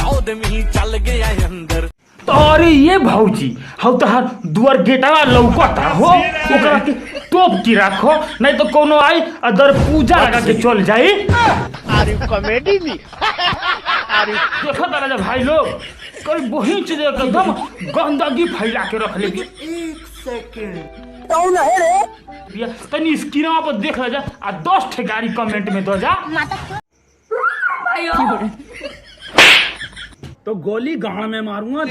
आदमी चल गया अंदर। अरे ये भौजी हम तहार दुआर गेटवा लौकता हो ओकरा के टोप की राखो नहीं तो कोनो आई अदर पूजा लगा के चल जाई। अरे कॉमेडी में देखो तारा जा भाई लोग कोई वही चीज एकदम गंदगी फैला के रख ले। एक सेकंड भैया तनी स्क्रीनवा पर देख ले जा आ 10 ठे गाड़ी कमेंट में दो जा तो गोली गाड़ में मारूंगा।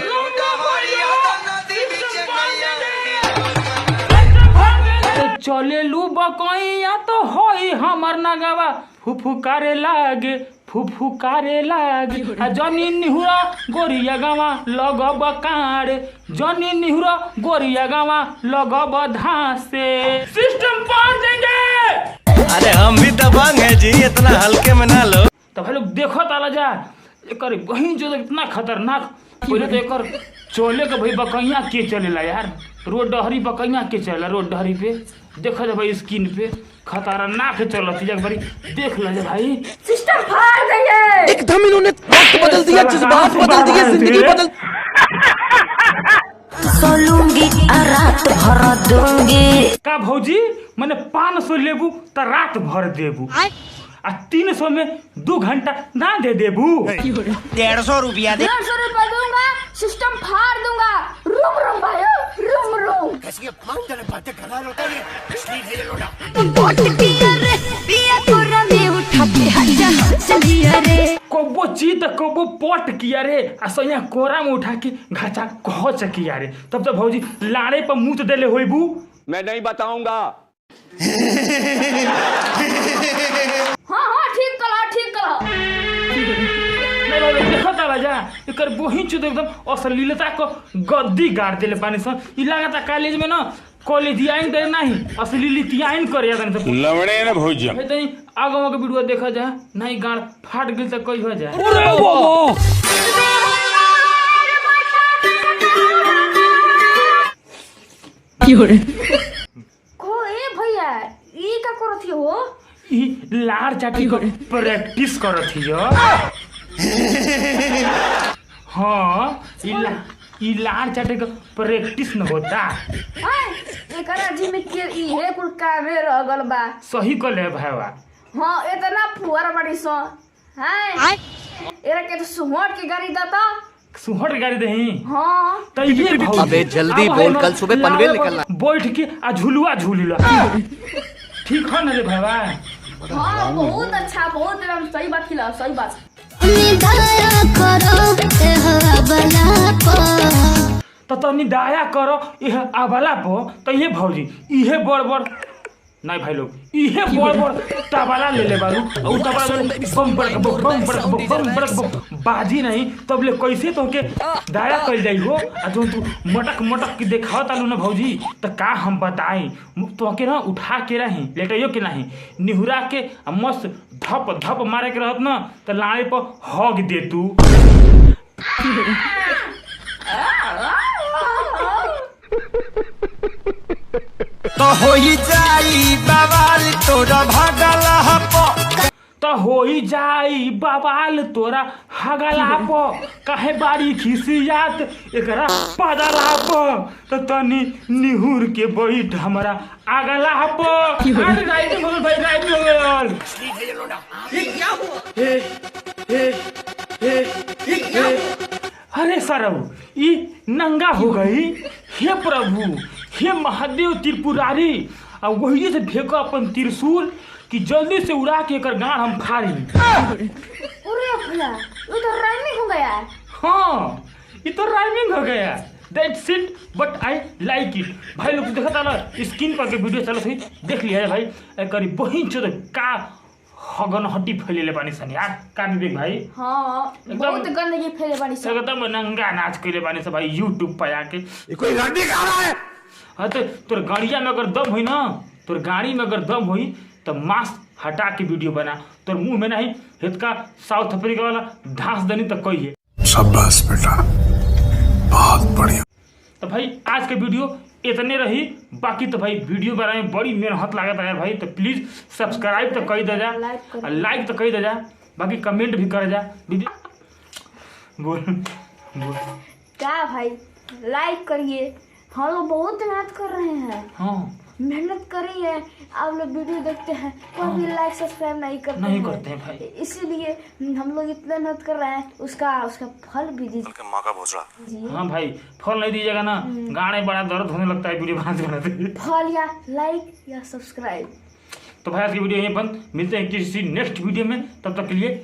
चले लू बकैया तो होई हमर नगवा फुफुकारे लागे फुफुकारे लागे जनी निहुरा गोरिया गावा लगब काड़े जनी निहुरा गोरिया गावा लगब धासे सिस्टम पार देंगे। अरे हम भी दबंग है जी, इतना हल्के में ना लो। तो भाई लोग देखो ताला जा एकर बहिन जो इतना खतरनाक पहले तो एकर चोले के भाई बकैया के चलेला यार रोड डहरी बकैया के चलेला रोड डहरी पे देखो जा भाई स्किन पे खतरनाक चलत है भाई देख ले भाई सिस्टम फाड़ देंगे। एकदम इन्होंने वक्त बदल दिया, जज्बात बदल दिए, जिंदगी बदल। सोलूंगी रात भर दूंगी का भौजी मैंने 500 लेबू तो रात भर देबू आ 300 में 2 घंटा ना दे देबू। 150 रुपया दे। 150 रुपया दूंगा सिस्टम फाड़ दूंगा। रूम रूम भाई रूम रूम कबो चीत कबो पट किया रे आ सैया कोरा में उठा के घाचा कहच किया रे तब तो भौजी लाड़े पर मुंह देले होइबू। मैं नहीं बताऊंगा। हाँ ठीक कला देखो ताला जा एकर बहिन चुद एकदम अश्लीलता को गद्दी गाड़ देले पानी सन ई लागता कॉलेज में ना कॉलेजियाइन दे नहीं अश्लीलितियाइन कर या तनी सब लवड़े ना भौजी भाई तनी आगो के वीडियो देखा जा नहीं गाड़ फाट गेल त कई हो जाए। कोई भैया ई का करत हो ई लाड़ चाटी को प्रैक्टिस करत हियो। हाँ ई लाड़ चाटे का प्रैक्टिस न होता। एकरा जी में के ई है कुल कामे रगल बा सही को ले भाईवा। हाँ इतना फुआर बड़ी सो हैं एरा के तो सुहट के गाड़ी दाता सुहट गाड़ी दही। हाँ तो ये अबे जल्दी बोल, कल सुबह पनवेल निकलना। बैठ के आ झुलुआ झूलिला ठीक है ना रे भाईवा। हाँ बहुत अच्छा बहुत एकदम सही बात खिला सही बात। तो तनी दया करो यह आवाला पो तो ये भौजी इहे बड़ बड़ नहीं भाई लोग इहे बड़ बड़ तबला ले ले बारू और तबला बम बड़क बाजी नहीं तब ले कैसे तो के दया कइल जाई हो आ जो तू मटक मटक के देखाव तालू ना भौजी तो का हम बताई तो के ना उठा के रही लेटइयो के नहीं निहुरा के मस्त धप धप मारे के रहत ना तो लाड़े पर हग दे तू। तो होई जाई बवाल तोरा भागला हपो तो होई जाई बवाल तोरा हगला प काहे बारी खिसियात एकरा पदला प तो तनी निहुर के बैठ हमरा आगला प। अरे राइट बोल भाई राइट बोल ये क्या हुआ अरे सरऊ ई नंगा हो गई। हे प्रभु हे महादेव त्रिपुरारी और वही से फेंको अपन त्रिशूल कि जल्दी से उड़ा के एकर गाड़ हम फाड़ी। अरे भैया ये तो राइमिंग हो गया। हाँ ये तो राइमिंग हो गया that's it but I like it. भाई लोग देखा था ना स्क्रीन पर के वीडियो चलत हुई देख लिया है भाई करी बहिन चोद का हगन हड्डी फैले बानी सन यार का देख भाई। हाँ बहुत गंदगी फैले बानी सन एकदम नंगा नाच कइले बानी सब भाई यूट्यूब पर आके। ये कोई गाड़ी कह रहा है। हाँ तो तोर गाड़िया में अगर दम हुई ना तोर गाड़ी में अगर दम हुई तो मास्क हटा के वीडियो बना तोर मुंह में नहीं हितका साउथ अफ्रीका वाला धांस दनी तक कोई है। शाबाश बेटा बहुत बढ़िया। तो भाई आज के वीडियो इतने रही बाकी तो भाई वीडियो बनाने में बड़ी मेहनत लागत है भाई तो प्लीज सब्सक्राइब तो कर दे जा लाइक तो कर दे जा बाकी कमेंट भी कर जा बोल बोल। क्या भाई, लाइक करिए, हम लोग बहुत मेहनत कर रहे हैं। हाँ मेहनत करिए, आप लोग वीडियो देखते हैं तो भी लाइक सब्सक्राइब नहीं करते हैं भाई। इसीलिए हम लोग इतना मेहनत कर रहे हैं, उसका फल भी दीजिए। माँ का भोसड़ा। हाँ भाई, फल नहीं दीजिएगा ना गाने बड़ा दर्द होने लगता है वीडियो बनाते बनाते। फल या लाइक या सब्सक्राइब। तो भाई आज की वीडियो यहीं बंद, मिलते हैं किसी नेक्स्ट वीडियो में, तब तक के लिए